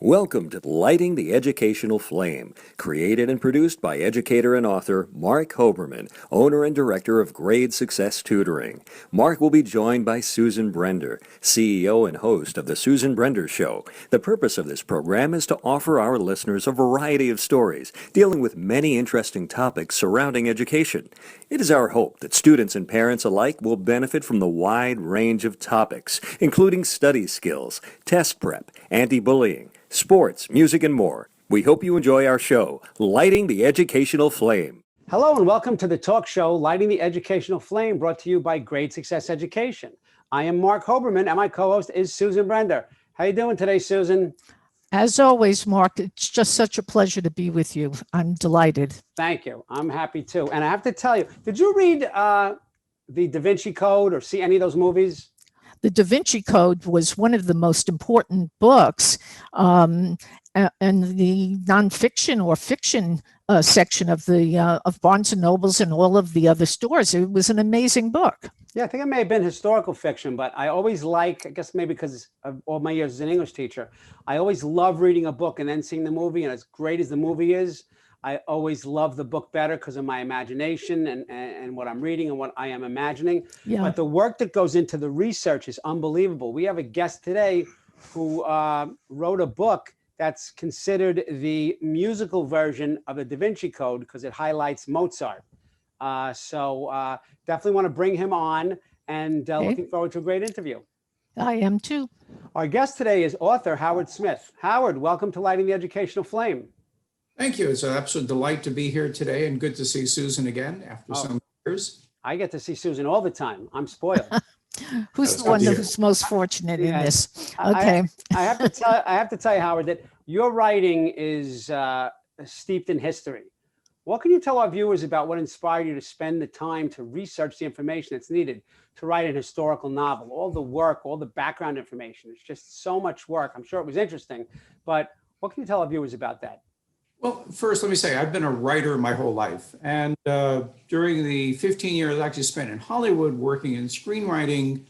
Welcome to Lighting the Educational Flame, created and produced by educator and author Mark Hoberman, owner and director of Grade Success Tutoring. Mark will be joined by Susan Brender, CEO and host of The Susan Brender Show. The purpose of this program is to offer our listeners a variety of stories dealing with many interesting topics surrounding education. It is our hope that students and parents alike will benefit from the wide range of topics, including study skills, test prep, anti-bullying, sports, music, and more. We hope you enjoy our show, Lighting the Educational Flame. Hello and welcome to the talk show, Lighting the Educational Flame, brought to you by Grade Success Education. I am Mark Hoberman and my co-host is Susan Brender. How you doing today, Susan? As always, Mark, it's just such a pleasure to be with you. I'm delighted. Thank you. I'm happy too. And I have to tell you, did you read the Da Vinci Code or see any of those movies? The Da Vinci Code was one of the most important books, and the nonfiction or fiction section of the of Barnes and Nobles and all of the other stores. It was an amazing book. Yeah, I think it may have been historical fiction, but I always like, I guess maybe because of all my years as an English teacher, I always love reading a book and then seeing the movie. And as great as the movie is, I always love the book better because of my imagination and what I'm reading and what I am imagining. Yeah. But the work that goes into the research is unbelievable. We have a guest today who wrote a book that's considered the musical version of the Da Vinci Code because it highlights Mozart. So definitely want to bring him on and looking forward to a great interview. I am too. Our guest today is author Howard Smith. Howard, welcome to Lighting the Educational Flame. Thank you. It's an absolute delight to be here today and good to see Susan again after some years. I get to see Susan all the time. I'm spoiled. Who's the one who's most fortunate in this? Okay. I have to tell you, Howard, that your writing is steeped in history. What can you tell our viewers about what inspired you to spend the time to research the information that's needed to write an historical novel? All the work, all the background information. It's just so much work. I'm sure it was interesting, but what can you tell our viewers about that? Well, first, let me say, I've been a writer my whole life. And during the 15 years I actually spent in Hollywood working in screenwriting,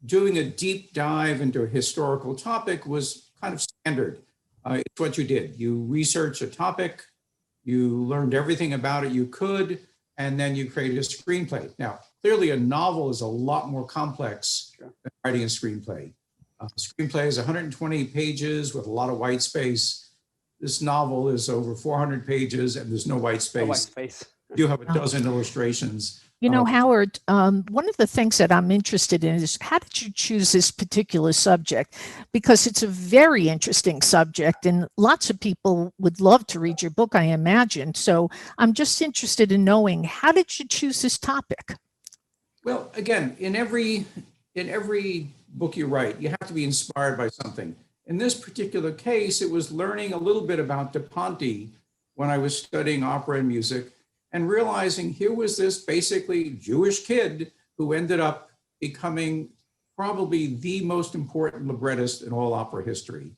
doing a deep dive into a historical topic was kind of standard. It's what you did. You researched a topic, you learned everything about it you could, and then you created a screenplay. Now, clearly a novel is a lot more complex than writing a screenplay. A screenplay is 120 pages with a lot of white space. This novel is over 400 pages and there's no white space. No white space. You have a dozen illustrations. You know, Howard, one of the things that I'm interested in is how did you choose this particular subject? Because it's a very interesting subject and lots of people would love to read your book, I imagine. So I'm just interested in knowing, how did you choose this topic? Well, again, in every book you write, you have to be inspired by something. In this particular case, it was learning a little bit about Da Ponte when I was studying opera and music and realizing here was this basically Jewish kid who ended up becoming probably the most important librettist in all opera history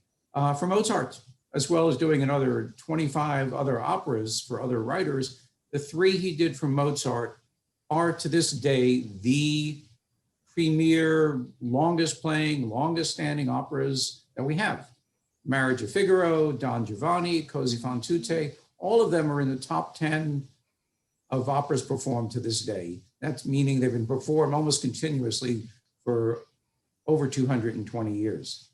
for Mozart, as well as doing another 25 other operas for other writers. The three he did for Mozart are to this day the premier, longest playing, longest standing operas that we have. Marriage of Figaro, Don Giovanni, Così fan tutte, all of them are in the top 10 of operas performed to this day. That's meaning they've been performed almost continuously for over 220 years.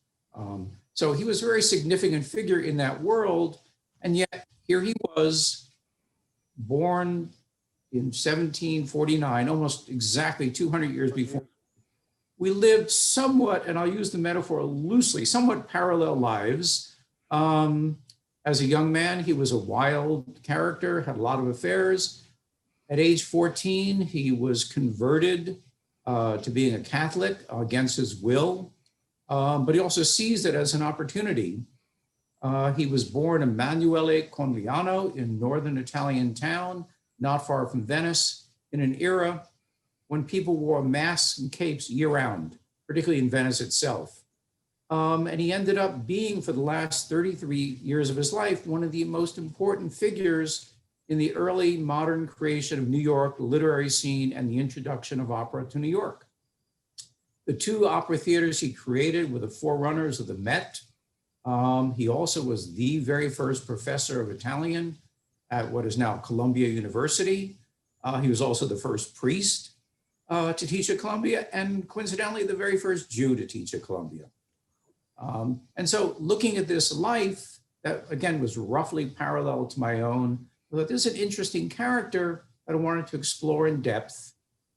So he was a very significant figure in that world. And yet here he was, born in 1749, almost exactly 200 years before. We lived somewhat, and I'll use the metaphor loosely, somewhat parallel lives. As a young man, he was a wild character, had a lot of affairs. At age 14, he was converted to being a Catholic against his will, but he also seized it as an opportunity. He was born Emanuele Conviano in northern Italian town, not far from Venice, in an era when people wore masks and capes year-round, particularly in Venice itself. And he ended up being, for the last 33 years of his life, one of the most important figures in the early modern creation of New York literary scene and the introduction of opera to New York. The two opera theaters he created were the forerunners of the Met, He also was the very first professor of Italian at what is now Columbia University. He was also the first priest to teach at Columbia, and coincidentally, the very first Jew to teach at Columbia. And so looking at this life, that again was roughly parallel to my own, I thought this is an interesting character that I wanted to explore in depth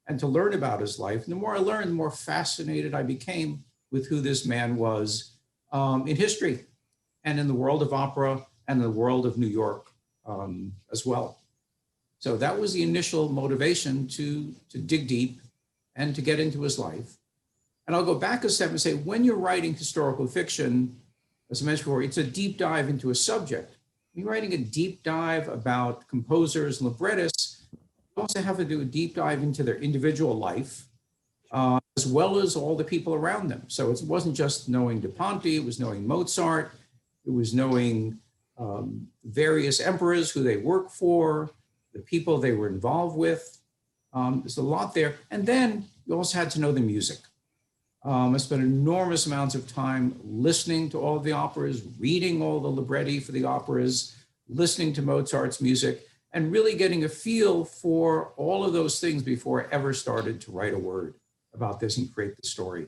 and to learn about his life. And the more I learned, the more fascinated I became with who this man was in history and in the world of opera and the world of New York as well. So that was the initial motivation to dig deep and to get into his life. And I'll go back a step and say, when you're writing historical fiction, as I mentioned before, it's a deep dive into a subject. When you're writing a deep dive about composers, librettists, you also have to do a deep dive into their individual life, as well as all the people around them. So it wasn't just knowing Da Ponte, it was knowing Mozart, it was knowing various emperors who they worked for, the people they were involved with. There's a lot there. And then you also had to know the music. I spent enormous amounts of time listening to all of the operas, reading all the libretti for the operas, listening to Mozart's music, and really getting a feel for all of those things before I ever started to write a word about this and create the story.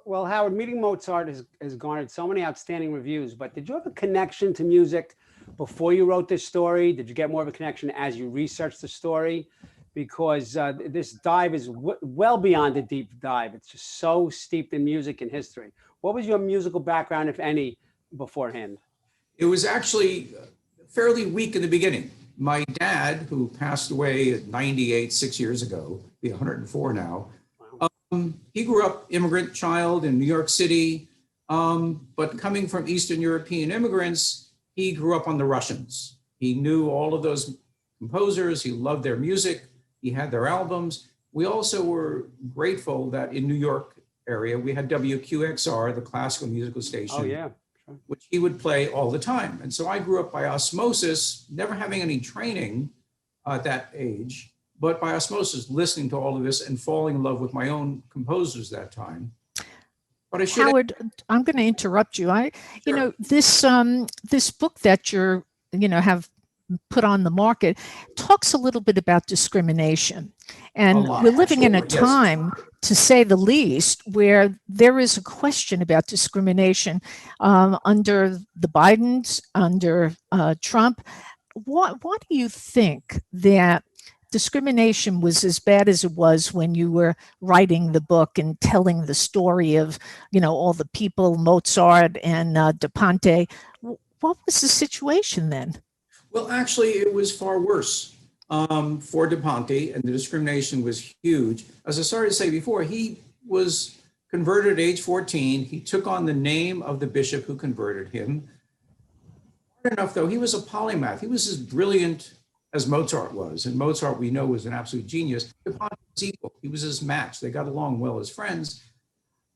Well, Howard, Meeting Mozart has garnered so many outstanding reviews, but did you have a connection to music before you wrote this story? Did you get more of a connection as you researched the story? Because this dive is well beyond a deep dive. It's just so steeped in music and history. What was your musical background, if any, beforehand? It was actually fairly weak in the beginning. My dad, who passed away at 98, 6 years ago, be 104 now, he grew up immigrant child in New York City, but coming from Eastern European immigrants, he grew up on the Russians. He knew all of those composers. He loved their music. He had their albums. We also were grateful that in New York area, we had WQXR, the classical musical station, Oh, yeah. Sure. which he would play all the time. And so I grew up by osmosis, never having any training at that age, but by osmosis, listening to all of this and falling in love with my own composers that time. But I should Howard, I'm going to interrupt you. Sure. This book that you're, have put on the market talks a little bit about discrimination. And we're living in a time, to say the least, where there is a question about discrimination under the Bidens, under Trump. What do you think that discrimination was as bad as it was when you were writing the book and telling the story of, all the people, Mozart and Da Ponte? What was the situation then? Well, actually, it was far worse for Da Ponte, and the discrimination was huge. As I started to say before, he was converted at age 14. He took on the name of the bishop who converted him. Hard enough, though, he was a polymath. He was as brilliant as Mozart was, and Mozart, we know, was an absolute genius. Da Ponte was equal. He was his match. They got along well as friends.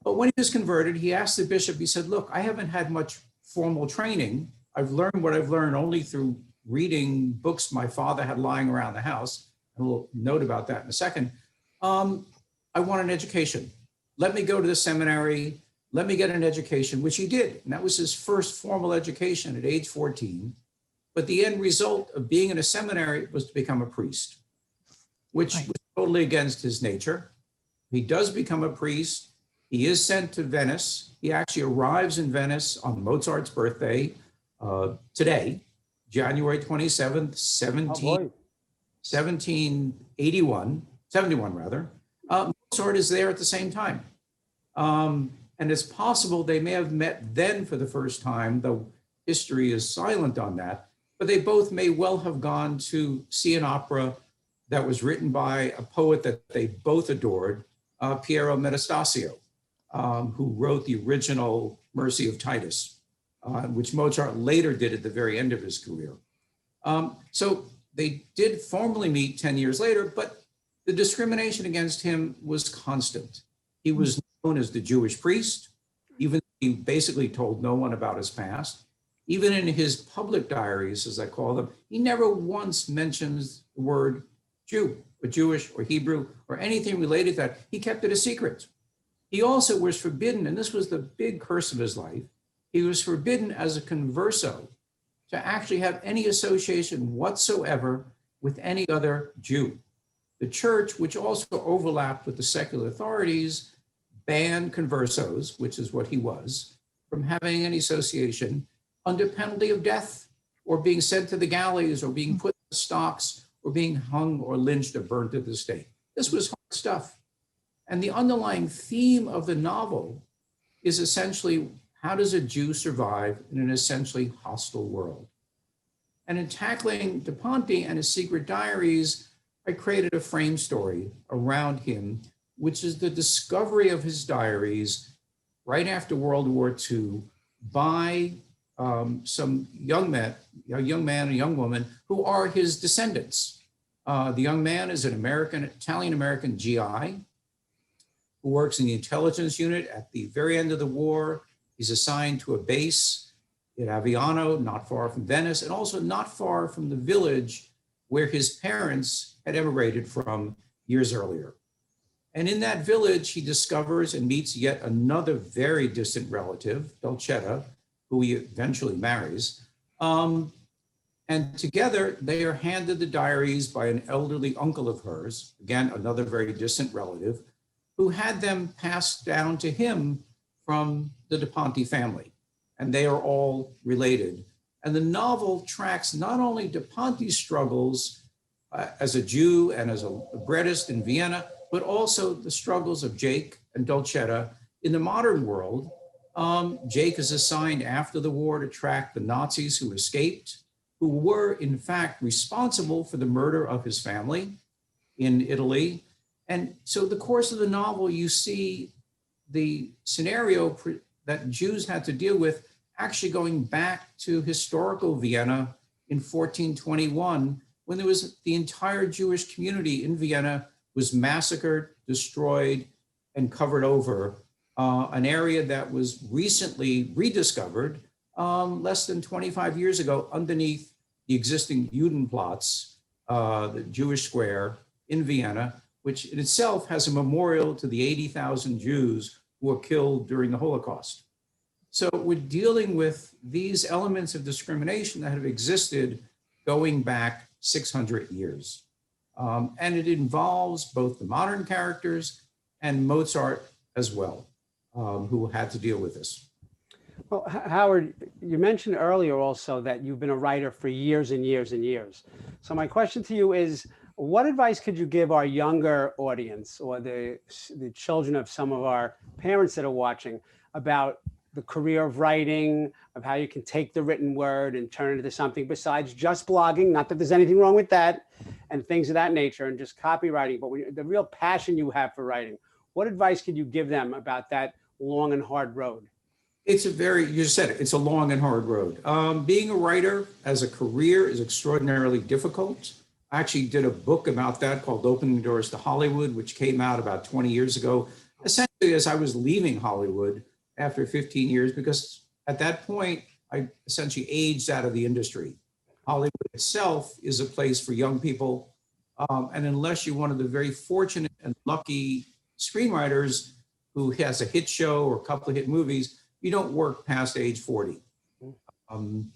But when he was converted, he asked the bishop, he said, look, I haven't had much formal training. I've learned what I've learned only through reading books my father had lying around the house. A little note about that in a second. I want an education. Let me go to the seminary. Let me get an education, which he did. And that was his first formal education at age 14. But the end result of being in a seminary was to become a priest, which was totally against his nature. He does become a priest. He is sent to Venice. He actually arrives in Venice on Mozart's birthday today, January 27th, 71 rather. Mozart is there at the same time. And it's possible they may have met then for the first time, though history is silent on that, but they both may well have gone to see an opera that was written by a poet that they both adored, Piero Metastasio, who wrote the original Mercy of Titus, which Mozart later did at the very end of his career. So they did formally meet 10 years later, but the discrimination against him was constant. He was known as the Jewish priest, even though he basically told no one about his past. Even in his public diaries, as I call them, he never once mentions the word Jew or Jewish or Hebrew or anything related to that. He kept it a secret. He also was forbidden, and this was the big curse of his life, he was forbidden as a converso to actually have any association whatsoever with any other Jew. The church, which also overlapped with the secular authorities, banned conversos, which is what he was, from having any association under penalty of death or being sent to the galleys or being put in the stocks or being hung or lynched or burnt at the stake. This was hard stuff. And the underlying theme of the novel is essentially, how does a Jew survive in an essentially hostile world? And in tackling Da Ponte and his secret diaries, I created a frame story around him, which is the discovery of his diaries right after World War II by some young man and a young woman who are his descendants. The young man is an Italian-American GI who works in the intelligence unit. At the very end of the war, he's assigned to a base in Aviano, not far from Venice, and also not far from the village where his parents had emigrated from years earlier. And in that village, he discovers and meets yet another very distant relative, Dolcetta, who he eventually marries. And together, they are handed the diaries by an elderly uncle of hers, again, another very distant relative, who had them passed down to him from the Da Ponte family. And they are all related. And the novel tracks not only Da Ponte's struggles as a Jew and as a librettist in Vienna, but also the struggles of Jake and Dolcetta in the modern world. Jake is assigned after the war to track the Nazis who escaped, who were in fact responsible for the murder of his family in Italy. And so the course of the novel, you see the scenario that Jews had to deal with actually going back to historical Vienna in 1421, when there was the entire Jewish community in Vienna was massacred, destroyed, and covered over, an area that was recently rediscovered less than 25 years ago underneath the existing Judenplatz, the Jewish square in Vienna, which in itself has a memorial to the 80,000 Jews who were killed during the Holocaust. So we're dealing with these elements of discrimination that have existed going back 600 years. And it involves both the modern characters and Mozart as well, who had to deal with this. Well, Howard, you mentioned earlier also that you've been a writer for years and years and years. So my question to you is, what advice could you give our younger audience or the children of some of our parents that are watching about the career of writing, of how you can take the written word and turn it into something besides just blogging, not that there's anything wrong with that, and things of that nature, and just copywriting, but the real passion you have for writing? What advice could you give them about that long and hard road? It's you just said it, it's a long and hard road. Being a writer as a career is extraordinarily difficult. I actually did a book about that called Opening Doors to Hollywood, which came out about 20 years ago, essentially as I was leaving Hollywood after 15 years, because at that point, I essentially aged out of the industry. Hollywood itself is a place for young people. And unless you're one of the very fortunate and lucky screenwriters who has a hit show or a couple of hit movies, you don't work past age 40. And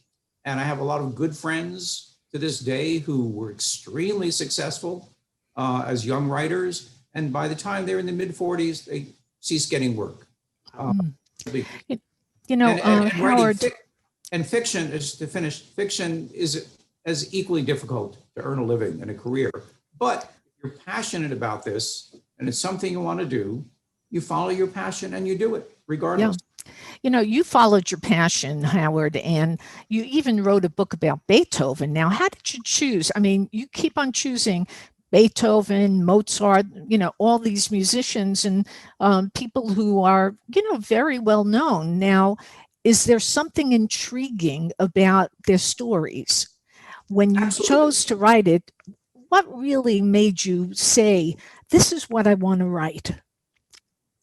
I have a lot of good friends to this day who were extremely successful as young writers. And by the time they're in the mid 40s, they cease getting work. Howard. And fiction, is to finish, fiction is as equally difficult to earn a living and a career. But if you're passionate about this and it's something you want to do, you follow your passion and you do it regardless. Yeah. You followed your passion, Howard, and you even wrote a book about Beethoven. Now, how did you choose? I mean, you keep on choosing Beethoven, Mozart, all these musicians and people who are, very well known. Now, is there something intriguing about their stories? When you Absolutely. chose to write it, what really made you say, this is what I want to write?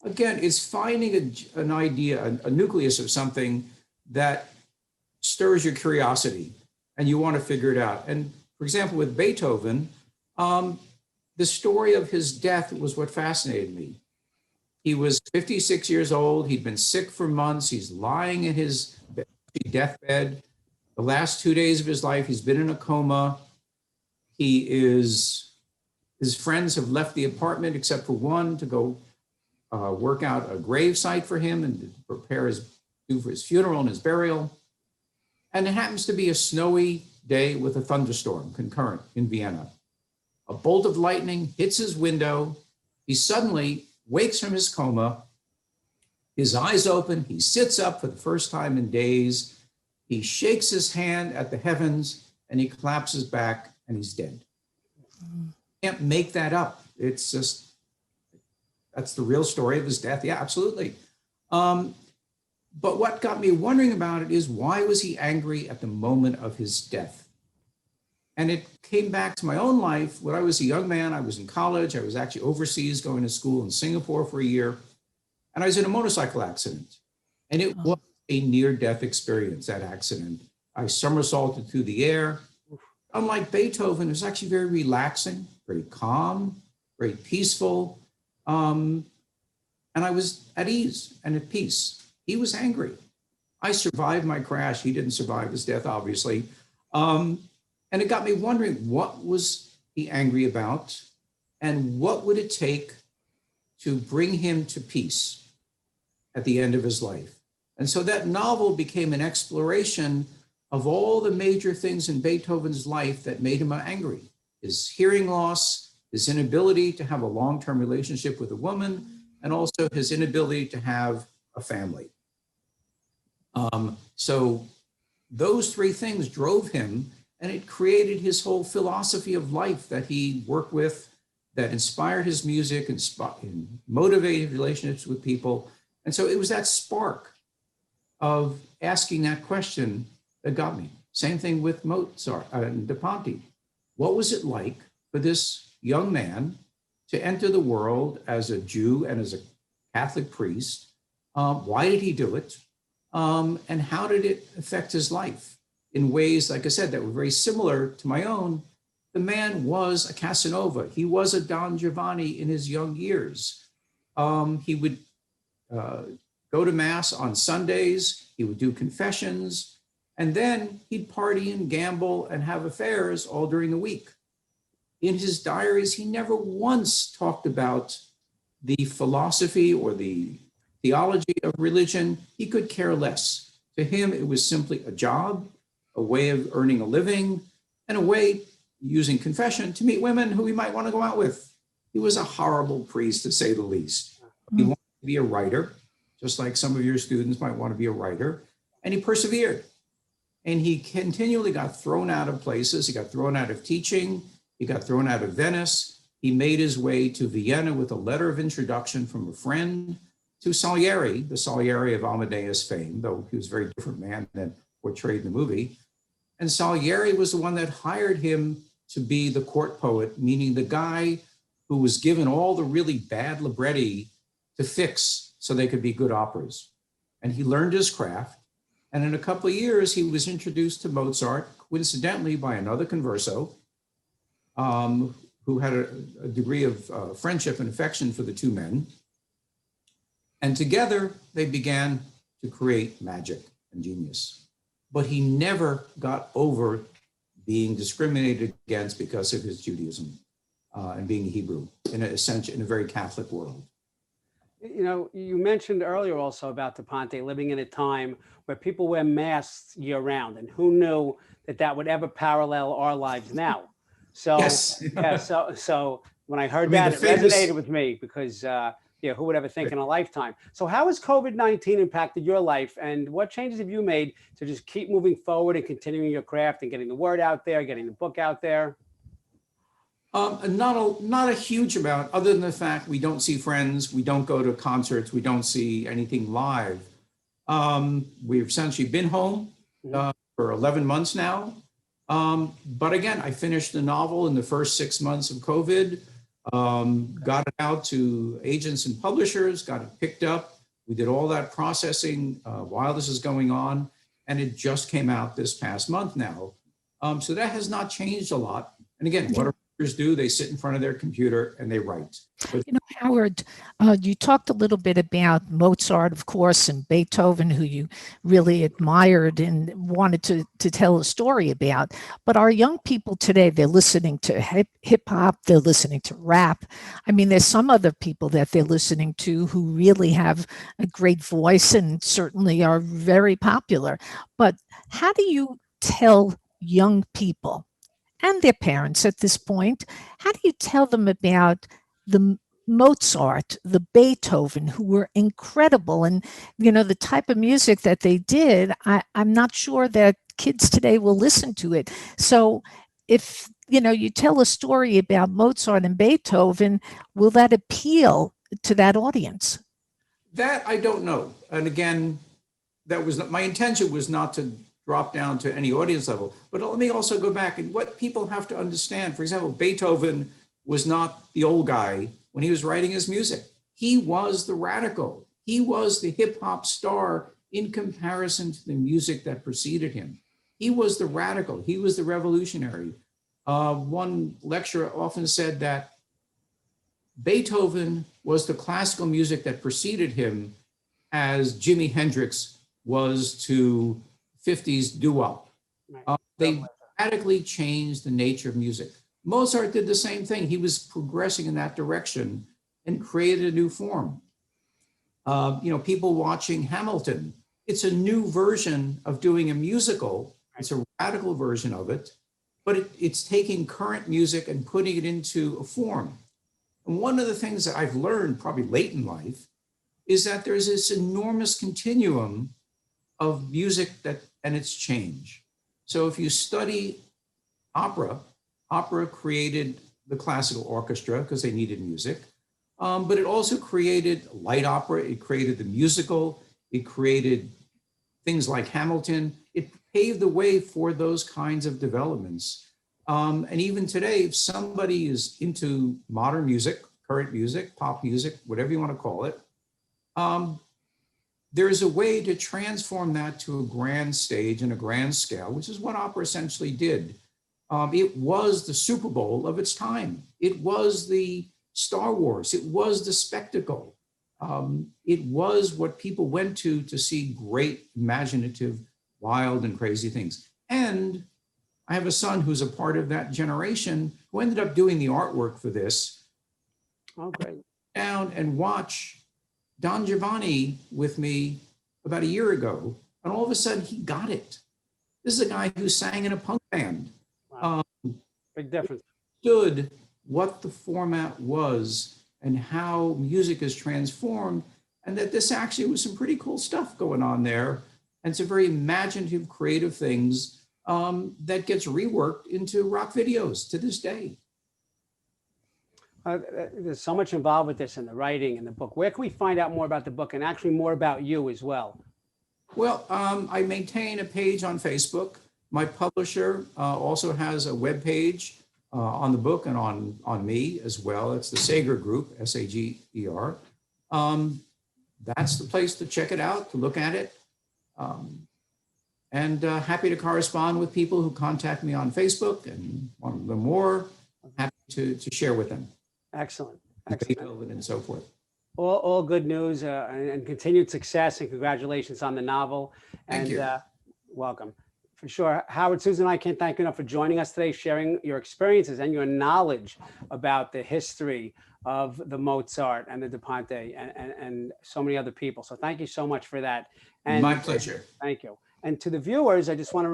Again, it's finding an idea, a nucleus of something that stirs your curiosity and you want to figure it out. And for example, with Beethoven, the story of his death was what fascinated me. He was 56 years old. He'd been sick for months. He's lying in his deathbed. The last 2 days of his life, he's been in a coma. His friends have left the apartment except for one to go work out a grave site for him and to prepare for his funeral and his burial. And it happens to be a snowy day with a thunderstorm concurrent in Vienna. A bolt of lightning hits his window. He suddenly wakes from his coma. His eyes open. He sits up for the first time in days. He shakes his hand at the heavens and he collapses back and he's dead. Can't make that up. It's just, that's the real story of his death. Yeah, absolutely. But what got me wondering about it is, why was he angry at the moment of his death? And it came back to my own life. When I was a young man, I was in college. I was actually overseas going to school in Singapore for a year. And I was in a motorcycle accident. And it was a near-death experience, that accident. I somersaulted through the air. Unlike Beethoven, it was actually very relaxing, very calm, very peaceful. And I was at ease and at peace. He was angry. I survived my crash. He didn't survive his death, obviously. And it got me wondering, what was he angry about? And what would it take to bring him to peace at the end of his life? And so that novel became an exploration of all the major things in Beethoven's life that made him angry. His hearing loss, his inability to have a long-term relationship with a woman, and also his inability to have a family. So those three things drove him, and it created his whole philosophy of life that he worked with, that inspired his music and motivated relationships with people. And so it was that spark of asking that question that got me. Same thing with Mozart and Da Ponte. What was it like for this young man to enter the world as a Jew and as a Catholic priest? Why did he do it? And how did it affect his life in ways, like I said, that were very similar to my own? The man was a Casanova. He was a Don Giovanni in his young years. He would go to Mass on Sundays. He would do confessions. And then he'd party and gamble and have affairs all during the week. In his diaries, he never once talked about the philosophy or the theology of religion. He could care less. To him, it was simply a job, a way of earning a living, and a way, using confession, to meet women who he might want to go out with. He was a horrible priest, to say the least. He wanted to be a writer, just like some of your students might want to be a writer, and he persevered. And he continually got thrown out of places. He got thrown out of teaching. He got thrown out of Venice. He made his way to Vienna with a letter of introduction from a friend to Salieri, the Salieri of Amadeus fame, though he was a very different man than portrayed in the movie. And Salieri was the one that hired him to be the court poet, meaning the guy who was given all the really bad libretti to fix so they could be good operas. And he learned his craft. And in a couple of years, he was introduced to Mozart, coincidentally by another converso, who had a degree of friendship and affection for the two men. And together, they began to create magic and genius. But he never got over being discriminated against because of his Judaism and being Hebrew in a very Catholic world. You know, you mentioned earlier also about Da Ponte living in a time where people wear masks year round, and who knew that that would ever parallel our lives now? So, Yes. yeah, so when I heard that, it resonated with me because, yeah, who would ever think in a lifetime? So how has COVID-19 impacted your life, and what changes have you made to just keep moving forward and continuing your craft and getting the word out there, getting the book out there? Not a huge amount, other than the fact we don't see friends, we don't go to concerts, we don't see anything live. We've essentially been home for 11 months now. But again, I finished the novel in the first 6 months of COVID, got it out to agents and publishers, got it picked up. We did all that processing while this is going on, and it just came out this past month now. So that has not changed a lot. And again, what are do. They sit in front of their computer and they write. But Howard, you talked a little bit about Mozart, of course, and Beethoven, who you really admired and wanted to tell a story about. But our young people today, they're listening to hip hop, they're listening to rap. I mean, there's some other people that they're listening to who really have a great voice and certainly are very popular. But how do you tell young people and their parents at this point, how do you tell them about the Mozart, the Beethoven, who were incredible, and the type of music that they did? I'm not sure that kids today will listen to it. So if you tell a story about Mozart and Beethoven, will that appeal to that audience? that I don't know. And again, that was not, my intention was not to drop down to any audience level. But let me also go back and what people have to understand. For example, Beethoven was not the old guy when he was writing his music. He was the radical. He was the hip hop star in comparison to the music that preceded him. He was the radical. He was the revolutionary. One lecturer often said that Beethoven was the classical music that preceded him as Jimi Hendrix was to 50s doo-wop. They radically changed the nature of music. Mozart did the same thing. He was progressing in that direction and created a new form. People watching Hamilton, it's a new version of doing a musical. It's a radical version of it, but it's taking current music and putting it into a form. And one of the things that I've learned probably late in life is that there's this enormous continuum of music and its change. So if you study opera created the classical orchestra because they needed music, but it also created light opera, it created the musical, it created things like Hamilton. It paved the way for those kinds of developments. And even today, if somebody is into modern music, current music, pop music, whatever you want to call it, there's a way to transform that to a grand stage and a grand scale, which is what opera essentially did. It was the Super Bowl of its time. It was the Star Wars. It was the spectacle. It was what people went to see great, imaginative, wild, and crazy things. And I have a son who's a part of that generation who ended up doing the artwork for this. Oh, great. Down and watch Don Giovanni with me about a year ago, and all of a sudden he got it. This is a guy who sang in a punk band. Wow. Big difference. Understood what the format was and how music is transformed, and that this actually was some pretty cool stuff going on there, and some very imaginative, creative things that gets reworked into rock videos to this day. There's so much involved with this in the writing and the book. Where can we find out more about the book and actually more about you as well? Well, I maintain a page on Facebook. My publisher also has a web page on the book and on me as well. It's the Sager Group, S-A-G-E-R. That's the place to check it out, to look at it. And happy to correspond with people who contact me on Facebook and want to learn more. Happy to share with them. Excellent. Beethoven and so forth. All good news and continued success, and congratulations on the novel. Thank you. Welcome. For sure. Howard, Susan, and I can't thank you enough for joining us today, sharing your experiences and your knowledge about the history of the Mozart and the Da Ponte and so many other people. So thank you so much for that. And my pleasure. Thank you. And to the viewers, I just want to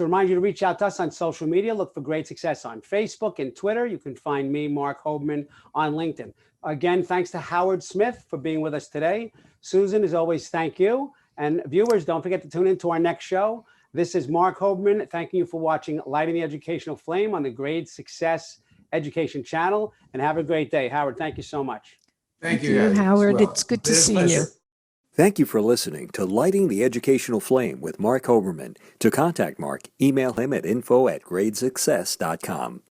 remind you to reach out to us on social media. Look for Great Success on Facebook and Twitter. You can find me, Mark Hoberman, on LinkedIn. Again, thanks to Howard Smith for being with us today. Susan, as always, thank you. And viewers, don't forget to tune in to our next show. This is Mark Hoberman, thanking you for watching Lighting the Educational Flame on the Great Success Education channel. And have a great day. Howard, thank you so much. Thank you, Howard. Well, It's good to see you. Thank you for listening to Lighting the Educational Flame with Mark Hoberman. To contact Mark, email him at info@gradesuccess.com.